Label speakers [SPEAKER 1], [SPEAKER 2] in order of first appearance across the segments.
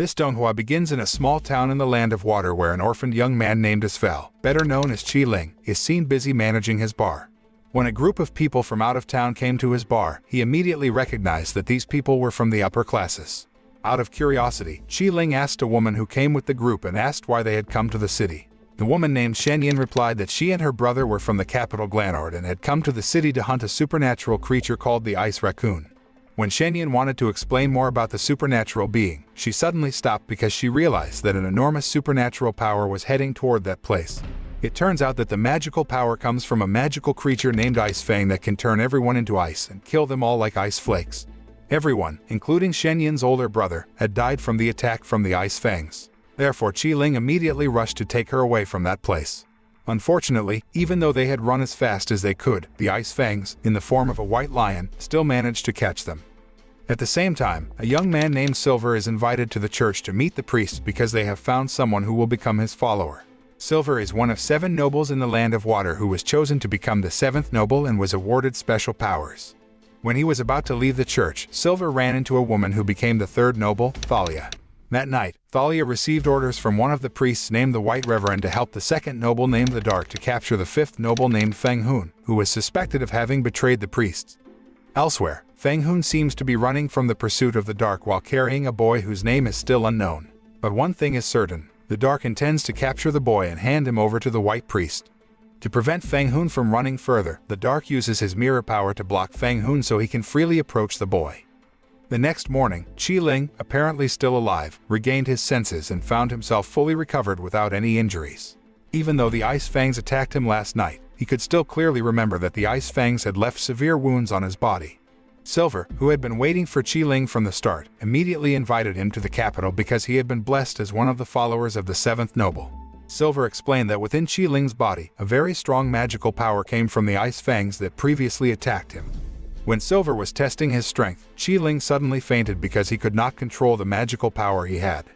[SPEAKER 1] This donghua begins in a small town in the land of water where an orphaned young man named Isfel, better known as Chi Ling, is seen busy managing his bar. When a group of people from out of town came to his bar, he immediately recognized that these people were from the upper classes. Out of curiosity, Chi Ling asked a woman who came with the group and asked why they had come to the city. The woman named Shenyan replied that she and her brother were from the capital Glanord and had come to the city to hunt a supernatural creature called the Ice Raccoon. When Shenyan wanted to explain more about the supernatural being, she suddenly stopped because she realized that an enormous supernatural power was heading toward that place. It turns out that the magical power comes from a magical creature named Ice Fang that can turn everyone into ice and kill them all like ice flakes. Everyone, including Shenyan's older brother, had died from the attack from the Ice Fangs. Therefore Chi Ling immediately rushed to take her away from that place. Unfortunately, even though they had run as fast as they could, the Ice Fangs, in the form of a white lion, still managed to catch them. At the same time, a young man named Silver is invited to the church to meet the priest because they have found someone who will become his follower. Silver is one of 7 nobles in the land of water who was chosen to become the 7th noble and was awarded special powers. When he was about to leave the church, Silver ran into a woman who became the 3rd noble, Thalia. That night, Thalia received orders from one of the priests named the White Reverend to help the 2nd noble named the Dark to capture the 5th noble named Feng Hun, who was suspected of having betrayed the priests. Elsewhere, Feng Hun seems to be running from the pursuit of the Dark while carrying a boy whose name is still unknown. But one thing is certain. The Dark intends to capture the boy and hand him over to the White Priest. To prevent Feng Hun from running further, the Dark uses his mirror power to block Feng Hun so he can freely approach the boy. The next morning, Chi Ling, apparently still alive, regained his senses and found himself fully recovered without any injuries. Even though the Ice Fangs attacked him last night, he could still clearly remember that the Ice Fangs had left severe wounds on his body. Silver, who had been waiting for Chi Ling from the start, immediately invited him to the capital because he had been blessed as one of the followers of the 7th noble. Silver explained that within Chi Ling's body, a very strong magical power came from the Ice Fangs that previously attacked him. When Silver was testing his strength, Chi Ling suddenly fainted because he could not control the magical power he had.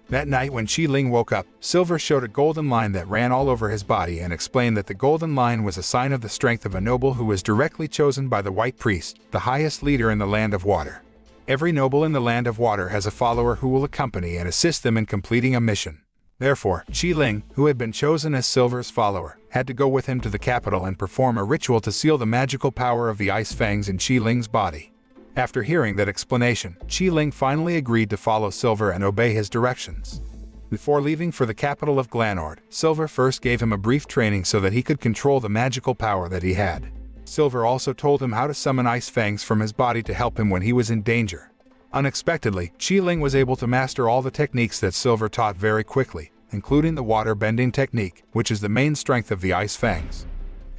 [SPEAKER 1] That night when Chi Ling woke up, Silver showed a golden line that ran all over his body and explained that the golden line was a sign of the strength of a noble who was directly chosen by the White Priest, the highest leader in the land of water. Every noble in the land of water has a follower who will accompany and assist them in completing a mission. Therefore, Chi Ling, who had been chosen as Silver's follower, had to go with him to the capital and perform a ritual to seal the magical power of the Ice Fangs in Chi Ling's body. After hearing that explanation, Chi Ling finally agreed to follow Silver and obey his directions. Before leaving for the capital of Glanord, Silver first gave him a brief training so that he could control the magical power that he had. Silver also told him how to summon Ice Fangs from his body to help him when he was in danger. Unexpectedly, Chi Ling was able to master all the techniques that Silver taught very quickly, including the water bending technique, which is the main strength of the Ice Fangs.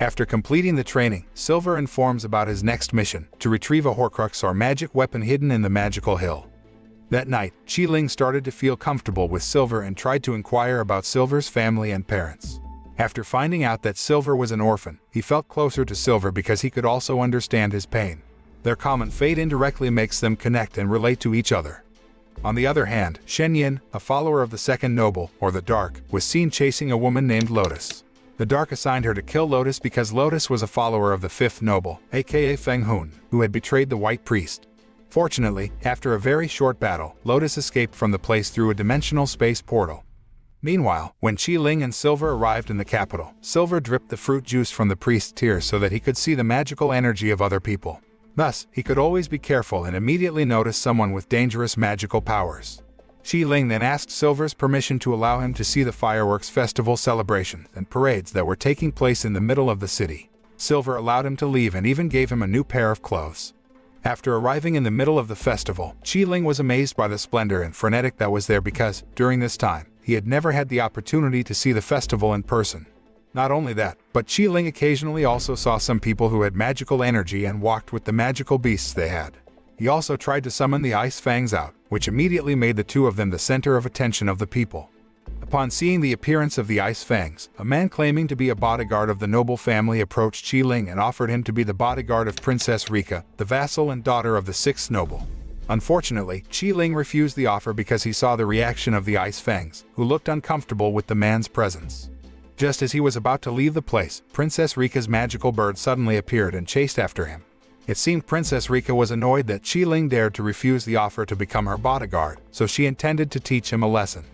[SPEAKER 1] After completing the training, Silver informs about his next mission, to retrieve a Horcrux or magic weapon hidden in the magical hill. That night, Chi Ling started to feel comfortable with Silver and tried to inquire about Silver's family and parents. After finding out that Silver was an orphan, he felt closer to Silver because he could also understand his pain. Their common fate indirectly makes them connect and relate to each other. On the other hand, Shenyan, a follower of the 2nd noble, or the Dark, was seen chasing a woman named Lotus. The Dark assigned her to kill Lotus because Lotus was a follower of the 5th noble, aka Feng Hun, who had betrayed the White Priest. Fortunately, after a very short battle, Lotus escaped from the place through a dimensional space portal. Meanwhile, when Chi Ling and Silver arrived in the capital, Silver dripped the fruit juice from the priest's tears so that he could see the magical energy of other people. Thus, he could always be careful and immediately notice someone with dangerous magical powers. Chi Ling then asked Silver's permission to allow him to see the fireworks festival celebrations and parades that were taking place in the middle of the city. Silver allowed him to leave and even gave him a new pair of clothes. After arriving in the middle of the festival, Chi Ling was amazed by the splendor and frenetic that was there because, during this time, he had never had the opportunity to see the festival in person. Not only that, but Chi Ling occasionally also saw some people who had magical energy and walked with the magical beasts they had. He also tried to summon the Ice Fangs out, which immediately made the two of them the center of attention of the people. Upon seeing the appearance of the Ice Fangs, a man claiming to be a bodyguard of the noble family approached Chi Ling and offered him to be the bodyguard of Princess Rika, the vassal and daughter of the 6th noble. Unfortunately, Chi Ling refused the offer because he saw the reaction of the Ice Fangs, who looked uncomfortable with the man's presence. Just as he was about to leave the place, Princess Rika's magical bird suddenly appeared and chased after him. It seemed Princess Rika was annoyed that Qi Ling dared to refuse the offer to become her bodyguard, so she intended to teach him a lesson.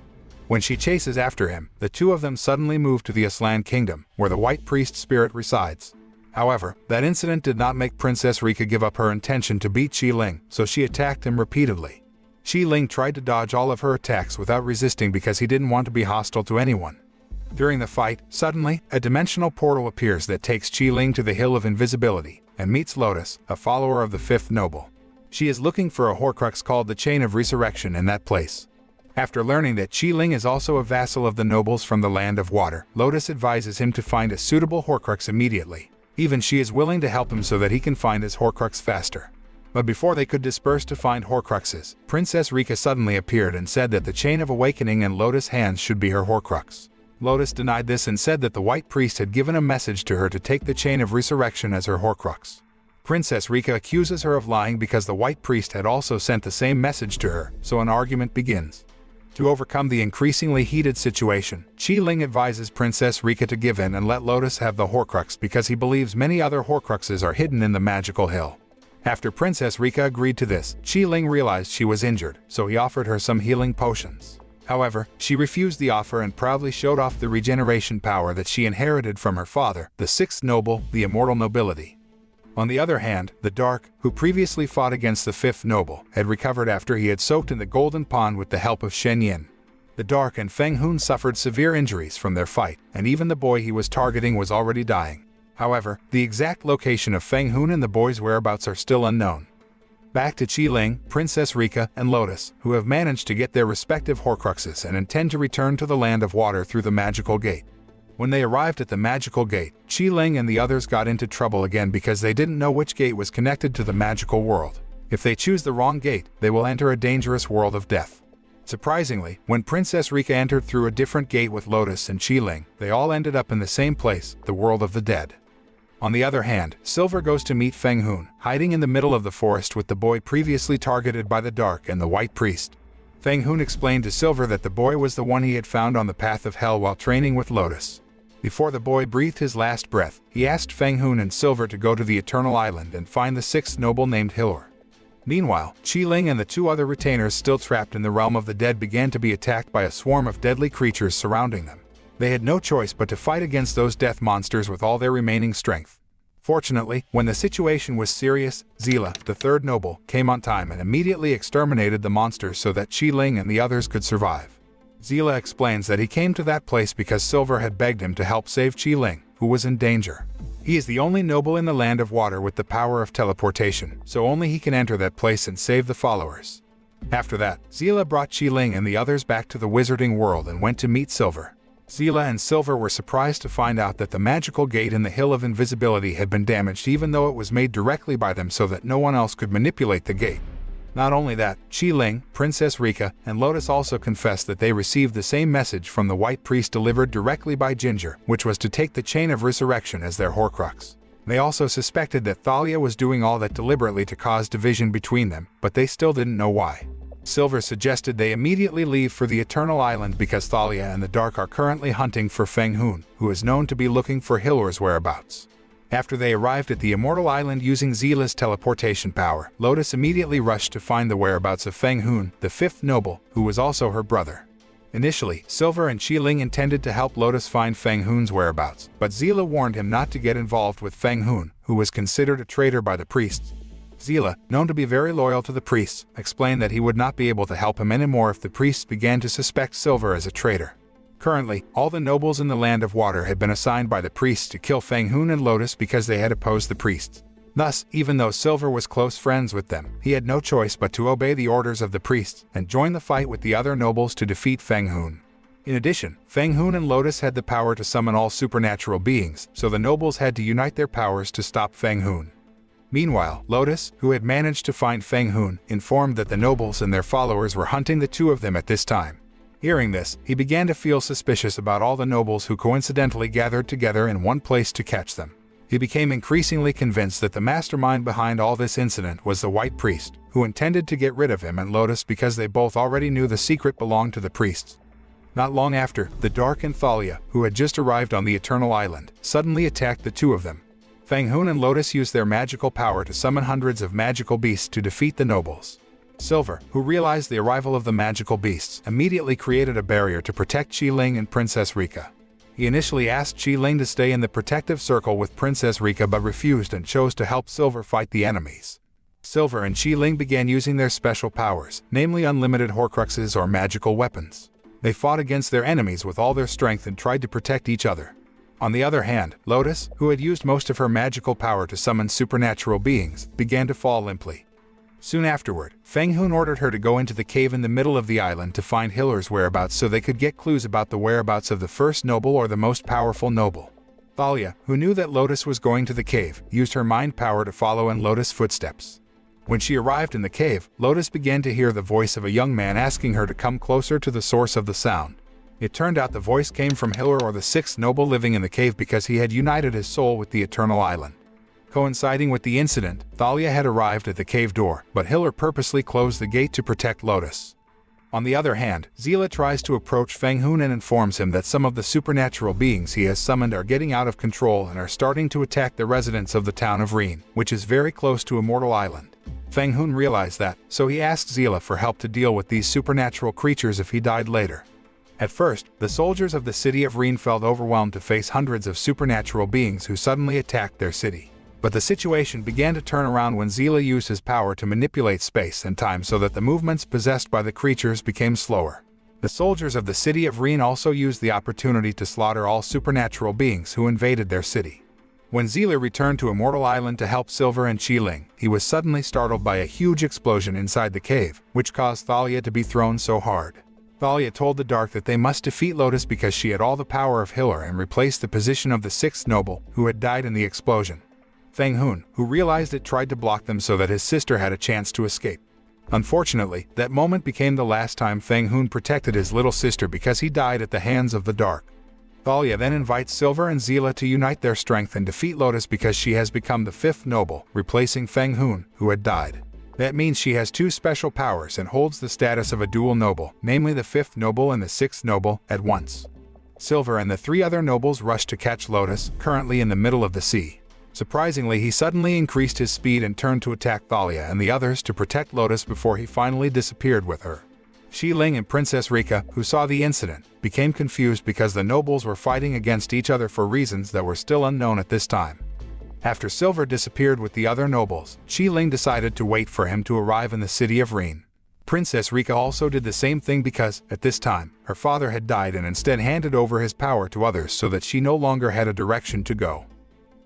[SPEAKER 1] When she chases after him, the two of them suddenly move to the Aslan Kingdom, where the White Priest spirit resides. However, that incident did not make Princess Rika give up her intention to beat Qi Ling, so she attacked him repeatedly. Qi Ling tried to dodge all of her attacks without resisting because he didn't want to be hostile to anyone. During the fight, suddenly, a dimensional portal appears that takes Qi Ling to the Hill of Invisibility, and meets Lotus, a follower of the Fifth Noble. She is looking for a Horcrux called the Chain of Resurrection in that place. After learning that Qi Ling is also a vassal of the nobles from the Land of Water, Lotus advises him to find a suitable Horcrux immediately. Even she is willing to help him so that he can find his Horcrux faster. But before they could disperse to find Horcruxes, Princess Rika suddenly appeared and said that the Chain of Awakening in Lotus' hands should be her Horcrux. Lotus denied this and said that the White Priest had given a message to her to take the Chain of Resurrection as her Horcrux. Princess Rika accuses her of lying because the White Priest had also sent the same message to her, so an argument begins. To overcome the increasingly heated situation, Qi Ling advises Princess Rika to give in and let Lotus have the Horcrux because he believes many other Horcruxes are hidden in the magical hill. After Princess Rika agreed to this, Qi Ling realized she was injured, so he offered her some healing potions. However, she refused the offer and proudly showed off the regeneration power that she inherited from her father, the Sixth Noble, the Immortal Nobility. On the other hand, the Dark, who previously fought against the Fifth Noble, had recovered after he had soaked in the Golden Pond with the help of Shen Yin. The Dark and Feng Hun suffered severe injuries from their fight, and even the boy he was targeting was already dying. However, the exact location of Feng Hun and the boy's whereabouts are still unknown. Back to Qi Ling, Princess Rika, and Lotus, who have managed to get their respective Horcruxes and intend to return to the Land of Water through the magical gate. When they arrived at the magical gate, Qi Ling and the others got into trouble again because they didn't know which gate was connected to the magical world. If they choose the wrong gate, they will enter a dangerous world of death. Surprisingly, when Princess Rika entered through a different gate with Lotus and Qi Ling, they all ended up in the same place, the world of the dead. On the other hand, Silver goes to meet Feng Hun, hiding in the middle of the forest with the boy previously targeted by the Dark and the White Priest. Feng Hun explained to Silver that the boy was the one he had found on the path of hell while training with Lotus. Before the boy breathed his last breath, he asked Feng Hun and Silver to go to the Eternal Island and find the Sixth Noble named Hilor. Meanwhile, Qi Ling and the two other retainers still trapped in the realm of the dead began to be attacked by a swarm of deadly creatures surrounding them. They had no choice but to fight against those death monsters with all their remaining strength. Fortunately, when the situation was serious, Zila, the third noble, came on time and immediately exterminated the monsters so that Qi Ling and the others could survive. Zila explains that he came to that place because Silver had begged him to help save Qi Ling, who was in danger. He is the only noble in the Land of Water with the power of teleportation, so only he can enter that place and save the followers. After that, Zila brought Qi Ling and the others back to the wizarding world and went to meet Silver. Zila and Silver were surprised to find out that the magical gate in the Hill of Invisibility had been damaged even though it was made directly by them so that no one else could manipulate the gate. Not only that, Qi Ling, Princess Rika, and Lotus also confessed that they received the same message from the White Priest delivered directly by Ginger, which was to take the Chain of Resurrection as their Horcrux. They also suspected that Thalia was doing all that deliberately to cause division between them, but they still didn't know why. Silver suggested they immediately leave for the Eternal Island because Thalia and the Dark are currently hunting for Feng Hun, who is known to be looking for Hilor's whereabouts. After they arrived at the Immortal Island using Zila's teleportation power, Lotus immediately rushed to find the whereabouts of Feng Hun, the fifth noble, who was also her brother. Initially, Silver and Qi Ling intended to help Lotus find Feng Hun's whereabouts, but Zila warned him not to get involved with Feng Hun, who was considered a traitor by the priests. Zila, known to be very loyal to the priests, explained that he would not be able to help him anymore if the priests began to suspect Silver as a traitor. Currently, all the nobles in the Land of Water had been assigned by the priests to kill Feng Hun and Lotus because they had opposed the priests. Thus, even though Silver was close friends with them, he had no choice but to obey the orders of the priests and join the fight with the other nobles to defeat Feng Hun. In addition, Feng Hun and Lotus had the power to summon all supernatural beings, so the nobles had to unite their powers to stop Feng Hun. Meanwhile, Lotus, who had managed to find Feng Hun, informed that the nobles and their followers were hunting the two of them at this time. Hearing this, he began to feel suspicious about all the nobles who coincidentally gathered together in one place to catch them. He became increasingly convinced that the mastermind behind all this incident was the White Priest, who intended to get rid of him and Lotus because they both already knew the secret belonged to the priests. Not long after, the Dark and Thalia, who had just arrived on the Eternal Island, suddenly attacked the two of them. Feng Hun and Lotus used their magical power to summon hundreds of magical beasts to defeat the nobles. Silver, who realized the arrival of the magical beasts, immediately created a barrier to protect Qi Ling and Princess Rika. He initially asked Qi Ling to stay in the protective circle with Princess Rika but refused and chose to help Silver fight the enemies. Silver and Qi Ling began using their special powers, namely unlimited Horcruxes or magical weapons. They fought against their enemies with all their strength and tried to protect each other. On the other hand, Lotus, who had used most of her magical power to summon supernatural beings, began to fall limply. Soon afterward, Feng Hun ordered her to go into the cave in the middle of the island to find Hiller's whereabouts so they could get clues about the whereabouts of the first noble or the most powerful noble. Thalia, who knew that Lotus was going to the cave, used her mind power to follow in Lotus' footsteps. When she arrived in the cave, Lotus began to hear the voice of a young man asking her to come closer to the source of the sound. It turned out the voice came from Hiller, or the sixth noble living in the cave, because he had united his soul with the Eternal Island. Coinciding with the incident, Thalia had arrived at the cave door, but Hiller purposely closed the gate to protect Lotus. On the other hand, Zila tries to approach Feng Hun and informs him that some of the supernatural beings he has summoned are getting out of control and are starting to attack the residents of the town of Rein, which is very close to Immortal Island. Feng Hun realized that, so he asked Zila for help to deal with these supernatural creatures if he died later. At first, the soldiers of the city of Rein felt overwhelmed to face hundreds of supernatural beings who suddenly attacked their city. But the situation began to turn around when Zila used his power to manipulate space and time so that the movements possessed by the creatures became slower. The soldiers of the city of Rein also used the opportunity to slaughter all supernatural beings who invaded their city. When Zila returned to Immortal Island to help Silver and Qi Ling, he was suddenly startled by a huge explosion inside the cave, which caused Thalia to be thrown so hard. Thalia told the Dark that they must defeat Lotus because she had all the power of Hiller and replace the position of the sixth noble, who had died in the explosion. Feng Hun, who realized it, tried to block them so that his sister had a chance to escape. Unfortunately, that moment became the last time Feng Hun protected his little sister because he died at the hands of the Dark. Thalia then invites Silver and Zila to unite their strength and defeat Lotus because she has become the fifth noble, replacing Feng Hun, who had died. That means she has two special powers and holds the status of a dual noble, namely the fifth noble and the sixth noble, at once. Silver and the three other nobles rushed to catch Lotus, currently in the middle of the sea. Surprisingly, he suddenly increased his speed and turned to attack Thalia and the others to protect Lotus before he finally disappeared with her. Qi Ling and Princess Rika, who saw the incident, became confused because the nobles were fighting against each other for reasons that were still unknown at this time. After Silver disappeared with the other nobles, Qi Ling decided to wait for him to arrive in the city of Rein. Princess Rika also did the same thing because, at this time, her father had died and instead handed over his power to others so that she no longer had a direction to go.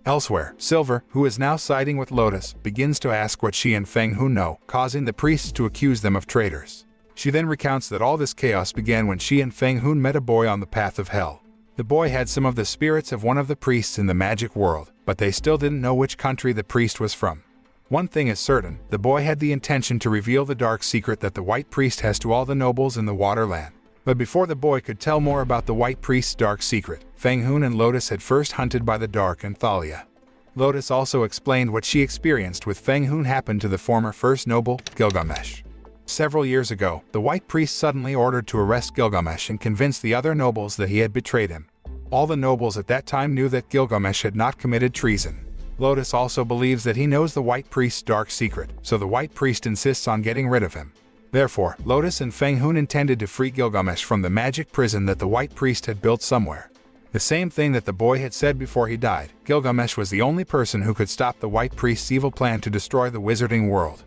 [SPEAKER 1] Elsewhere, Silver, who is now siding with Lotus, begins to ask what she and Feng Hun know, causing the priests to accuse them of traitors. She then recounts that all this chaos began when she and Feng Hun met a boy on the path of hell. The boy had some of the spirits of one of the priests in the magic world, but they still didn't know which country the priest was from. One thing is certain, the boy had the intention to reveal the dark secret that the white priest has to all the nobles in the Waterland. But before the boy could tell more about the white priest's dark secret, Feng Hun and Lotus had first hunted by the Dark and Thalia. Lotus also explained what she experienced with Feng Hun happened to the former first noble, Gilgamesh. Several years ago, the white priest suddenly ordered to arrest Gilgamesh and convince the other nobles that he had betrayed him. All the nobles at that time knew that Gilgamesh had not committed treason. Lotus also believes that he knows the white priest's dark secret, so the white priest insists on getting rid of him. Therefore, Lotus and Feng Hun intended to free Gilgamesh from the magic prison that the white priest had built somewhere. The same thing that the boy had said before he died, Gilgamesh was the only person who could stop the white priest's evil plan to destroy the wizarding world.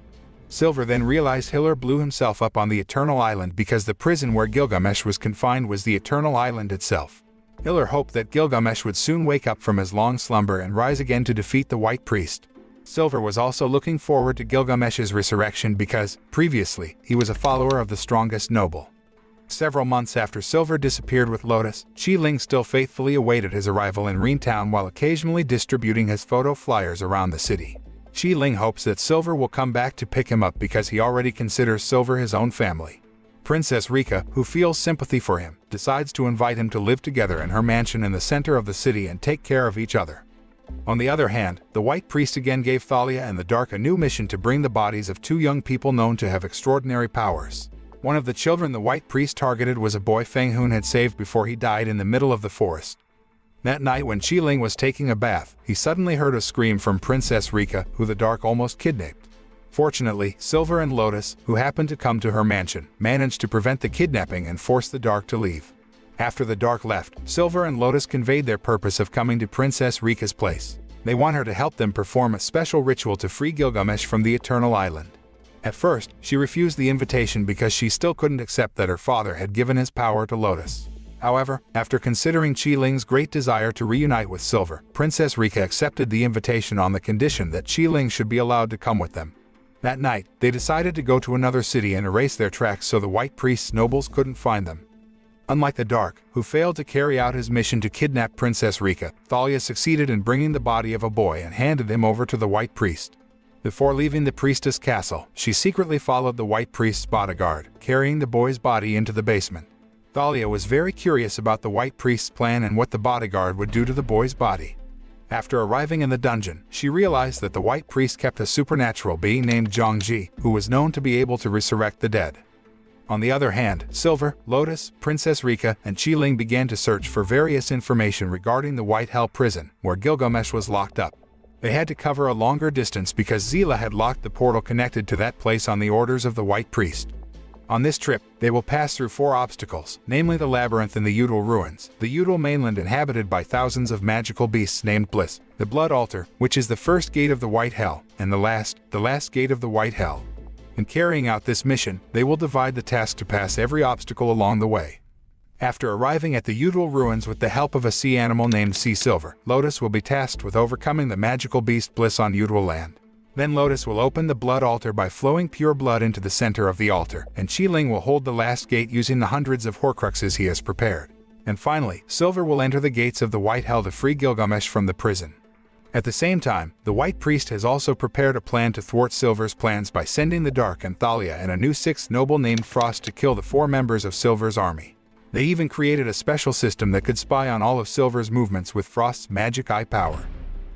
[SPEAKER 1] Silver then realized Hiller blew himself up on the Eternal Island because the prison where Gilgamesh was confined was the Eternal Island itself. Hiller hoped that Gilgamesh would soon wake up from his long slumber and rise again to defeat the white priest. Silver was also looking forward to Gilgamesh's resurrection because, previously, he was a follower of the strongest noble. Several months after Silver disappeared with Lotus, Qi Ling still faithfully awaited his arrival in Rein Town while occasionally distributing his photo flyers around the city. Qi Ling hopes that Silver will come back to pick him up because he already considers Silver his own family. Princess Rika, who feels sympathy for him, decides to invite him to live together in her mansion in the center of the city and take care of each other. On the other hand, the white priest again gave Thalia and the Dark a new mission to bring the bodies of two young people known to have extraordinary powers. One of the children the white priest targeted was a boy Feng Hun had saved before he died in the middle of the forest. That night when Qiling was taking a bath, he suddenly heard a scream from Princess Rika, who the Dark almost kidnapped. Fortunately, Silver and Lotus, who happened to come to her mansion, managed to prevent the kidnapping and force the Dark to leave. After the Dark left, Silver and Lotus conveyed their purpose of coming to Princess Rika's place. They want her to help them perform a special ritual to free Gilgamesh from the Eternal Island. At first, she refused the invitation because she still couldn't accept that her father had given his power to Lotus. However, after considering Qiling's great desire to reunite with Silver, Princess Rika accepted the invitation on the condition that Qiling should be allowed to come with them. That night, they decided to go to another city and erase their tracks so the White Priest's nobles couldn't find them. Unlike the Dark, who failed to carry out his mission to kidnap Princess Rika, Thalia succeeded in bringing the body of a boy and handed him over to the White Priest. Before leaving the priestess' castle, she secretly followed the White Priest's bodyguard, carrying the boy's body into the basement. Thalia was very curious about the White Priest's plan and what the bodyguard would do to the boy's body. After arriving in the dungeon, she realized that the White Priest kept a supernatural being named Zhongji, who was known to be able to resurrect the dead. On the other hand, Silver, Lotus, Princess Rika, and Qiling began to search for various information regarding the White Hell prison, where Gilgamesh was locked up. They had to cover a longer distance because Zila had locked the portal connected to that place on the orders of the White Priest. On this trip, they will pass through 4 obstacles, namely the labyrinth in the Udal ruins, the Udal mainland inhabited by thousands of magical beasts named Bliss, the Blood Altar, which is the first gate of the White Hell, and the last gate of the White Hell. In carrying out this mission, they will divide the task to pass every obstacle along the way. After arriving at the Udal ruins with the help of a sea animal named Sea Silver, Lotus will be tasked with overcoming the magical beast Bliss on Udal land. Then Lotus will open the blood altar by flowing pure blood into the center of the altar, and Qiling will hold the last gate using the hundreds of Horcruxes he has prepared. And finally, Silver will enter the gates of the White Hell to free Gilgamesh from the prison. At the same time, the White Priest has also prepared a plan to thwart Silver's plans by sending the Dark and Thalia and a new 6th noble named Frost to kill the 4 members of Silver's army. They even created a special system that could spy on all of Silver's movements with Frost's magic eye power.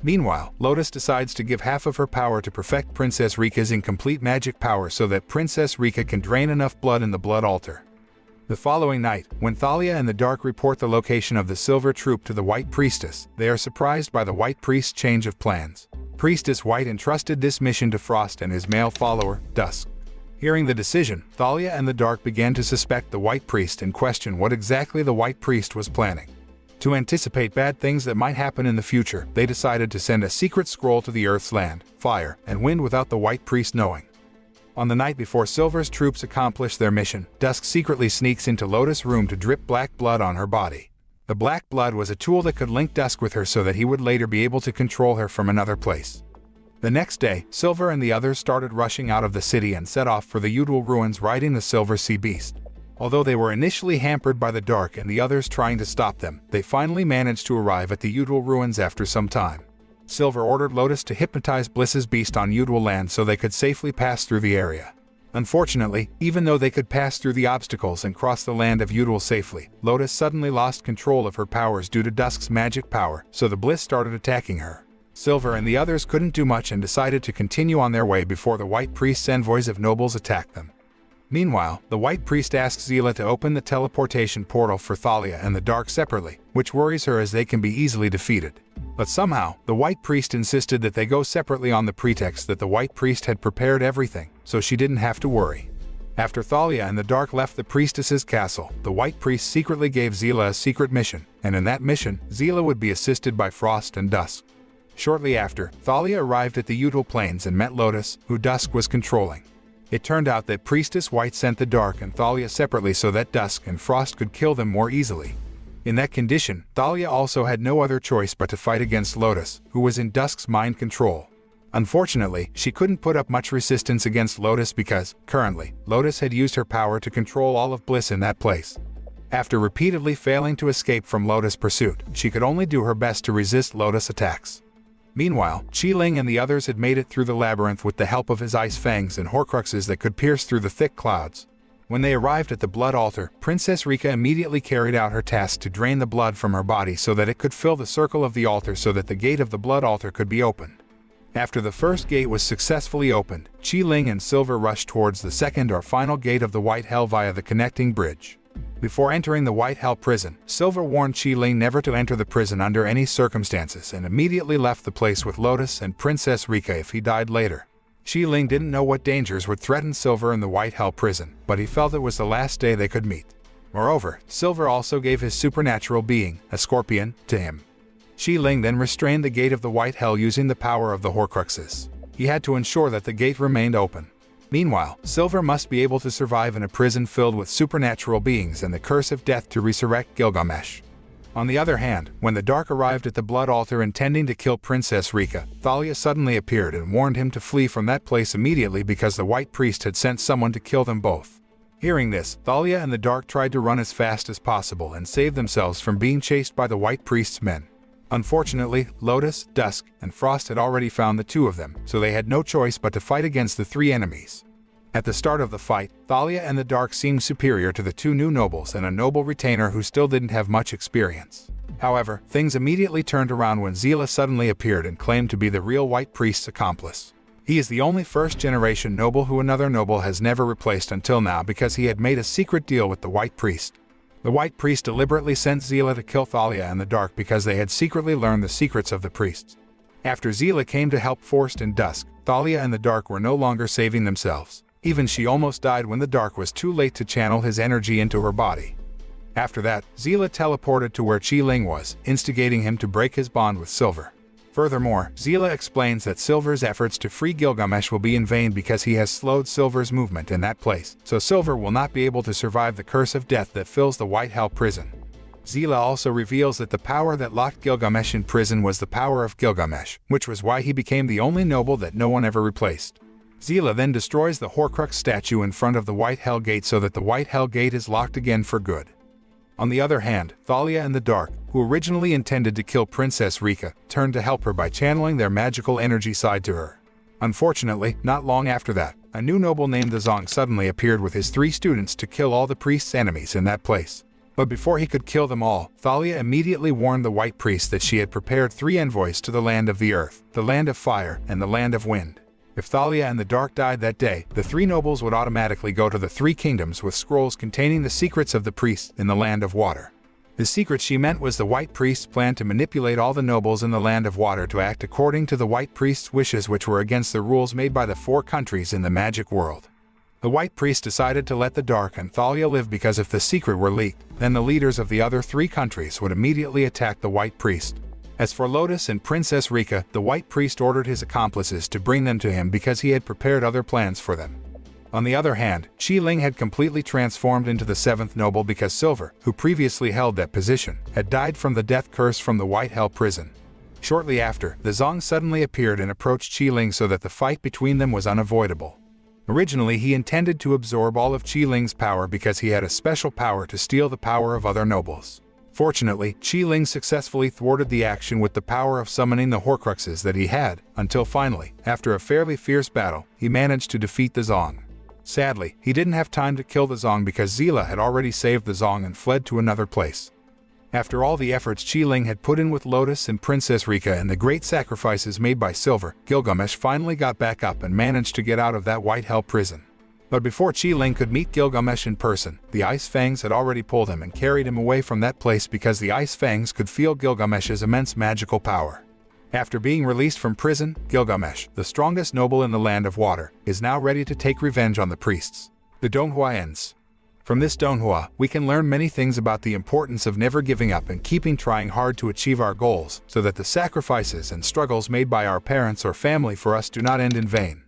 [SPEAKER 1] Meanwhile, Lotus decides to give half of her power to perfect Princess Rika's incomplete magic power so that Princess Rika can drain enough blood in the blood altar. The following night, when Thalia and the Dark report the location of the Silver Troop to the White Priestess, they are surprised by the White Priest's change of plans. Priestess White entrusted this mission to Frost and his male follower, Dusk. Hearing the decision, Thalia and the Dark began to suspect the White Priest and question what exactly the White Priest was planning. To anticipate bad things that might happen in the future, they decided to send a secret scroll to the Earth's land, fire, and wind without the White Priest knowing. On the night before Silver's troops accomplish their mission, Dusk secretly sneaks into Lotus' room to drip black blood on her body. The black blood was a tool that could link Dusk with her so that he would later be able to control her from another place. The next day, Silver and the others started rushing out of the city and set off for the Udal ruins riding the Silver Sea Beast. Although they were initially hampered by the Dark and the others trying to stop them, they finally managed to arrive at the Udal ruins after some time. Silver ordered Lotus to hypnotize Bliss's beast on Udal land so they could safely pass through the area. Unfortunately, even though they could pass through the obstacles and cross the land of Udal safely, Lotus suddenly lost control of her powers due to Dusk's magic power, so the Bliss started attacking her. Silver and the others couldn't do much and decided to continue on their way before the White Priest's envoys of nobles attacked them. Meanwhile, the White Priest asks Zila to open the teleportation portal for Thalia and the Dark separately, which worries her as they can be easily defeated. But somehow, the White Priest insisted that they go separately on the pretext that the White Priest had prepared everything, so she didn't have to worry. After Thalia and the Dark left the priestess's castle, the White Priest secretly gave Zila a secret mission, and in that mission, Zila would be assisted by Frost and Dusk. Shortly after, Thalia arrived at the Udal Plains and met Lotus, who Dusk was controlling. It turned out that Priestess White sent the Dark and Thalia separately so that Dusk and Frost could kill them more easily. In that condition, Thalia also had no other choice but to fight against Lotus, who was in Dusk's mind control. Unfortunately, she couldn't put up much resistance against Lotus because, currently, Lotus had used her power to control all of Bliss in that place. After repeatedly failing to escape from Lotus' pursuit, she could only do her best to resist Lotus' attacks. Meanwhile, Qiling and the others had made it through the labyrinth with the help of his ice fangs and Horcruxes that could pierce through the thick clouds. When they arrived at the blood altar, Princess Rika immediately carried out her task to drain the blood from her body so that it could fill the circle of the altar so that the gate of the blood altar could be opened. After the first gate was successfully opened, Qiling and Silver rushed towards the second or final gate of the White Hell via the connecting bridge. Before entering the White Hell prison, Silver warned Qi Ling never to enter the prison under any circumstances and immediately left the place with Lotus and Princess Rika if he died later. Qi Ling didn't know what dangers would threaten Silver in the White Hell prison, but he felt it was the last day they could meet. Moreover, Silver also gave his supernatural being, a scorpion, to him. Qi Ling then restrained the gate of the White Hell using the power of the Horcruxes. He had to ensure that the gate remained open. Meanwhile, Silver must be able to survive in a prison filled with supernatural beings and the curse of death to resurrect Gilgamesh. On the other hand, when the Dark arrived at the blood altar intending to kill Princess Rika, Thalia suddenly appeared and warned him to flee from that place immediately because the White Priest had sent someone to kill them both. Hearing this, Thalia and the Dark tried to run as fast as possible and save themselves from being chased by the White Priest's men. Unfortunately, Lotus, Dusk, and Frost had already found the two of them, so they had no choice but to fight against the three enemies. At the start of the fight, Thalia and the Dark seemed superior to the two new nobles and a noble retainer who still didn't have much experience. However, things immediately turned around when Zila suddenly appeared and claimed to be the real White Priest's accomplice. He is the only first-generation noble who another noble has never replaced until now because he had made a secret deal with the White Priest. The White Priest deliberately sent Zila to kill Thalia and the Dark because they had secretly learned the secrets of the priests. After Zila came to help Frost and Dusk, Thalia and the Dark were no longer saving themselves. Even she almost died when the Dark was too late to channel his energy into her body. After that, Zila teleported to where Qi Ling was, instigating him to break his bond with Silver. Furthermore, Zila explains that Silver's efforts to free Gilgamesh will be in vain because he has slowed Silver's movement in that place, so Silver will not be able to survive the curse of death that fills the White Hell prison. Zila also reveals that the power that locked Gilgamesh in prison was the power of Gilgamesh, which was why he became the only noble that no one ever replaced. Zila then destroys the Horcrux statue in front of the White Hell Gate so that the White Hell Gate is locked again for good. On the other hand, Thalia and the Dark, who originally intended to kill Princess Rika, turned to help her by channeling their magical energy side to her. Unfortunately, not long after that, a new noble named the Zong suddenly appeared with his 3 students to kill all the priest's enemies in that place. But before he could kill them all, Thalia immediately warned the White Priest that she had prepared 3 envoys to the land of the earth, the land of fire, and the land of wind. If Thalia and the Dark died that day, the 3 nobles would automatically go to the 3 kingdoms with scrolls containing the secrets of the priests in the land of water. The secret she meant was the White Priest's plan to manipulate all the nobles in the land of water to act according to the White Priest's wishes, which were against the rules made by the 4 countries in the magic world. The White Priest decided to let the Dark and Thalia live because if the secret were leaked, then the leaders of the other 3 countries would immediately attack the White Priest. As for Lotus and Princess Rika, the White Priest ordered his accomplices to bring them to him because he had prepared other plans for them. On the other hand, Qi Ling had completely transformed into the 7th noble because Silver, who previously held that position, had died from the death curse from the White Hell prison. Shortly after, the Zong suddenly appeared and approached Qi Ling so that the fight between them was unavoidable. Originally, he intended to absorb all of Qi Ling's power because he had a special power to steal the power of other nobles. Fortunately, Qi Ling successfully thwarted the action with the power of summoning the Horcruxes that he had, until finally, after a fairly fierce battle, he managed to defeat the Zong. Sadly, he didn't have time to kill the Zong because Zila had already saved the Zong and fled to another place. After all the efforts Qi Ling had put in with Lotus and Princess Rika and the great sacrifices made by Silver, Gilgamesh finally got back up and managed to get out of that White Hell prison. But before Qi Ling could meet Gilgamesh in person, the Ice Fangs had already pulled him and carried him away from that place because the Ice Fangs could feel Gilgamesh's immense magical power. After being released from prison, Gilgamesh, the strongest noble in the land of water, is now ready to take revenge on the priests. The donghua ends. From this donghua, we can learn many things about the importance of never giving up and keeping trying hard to achieve our goals, so that the sacrifices and struggles made by our parents or family for us do not end in vain.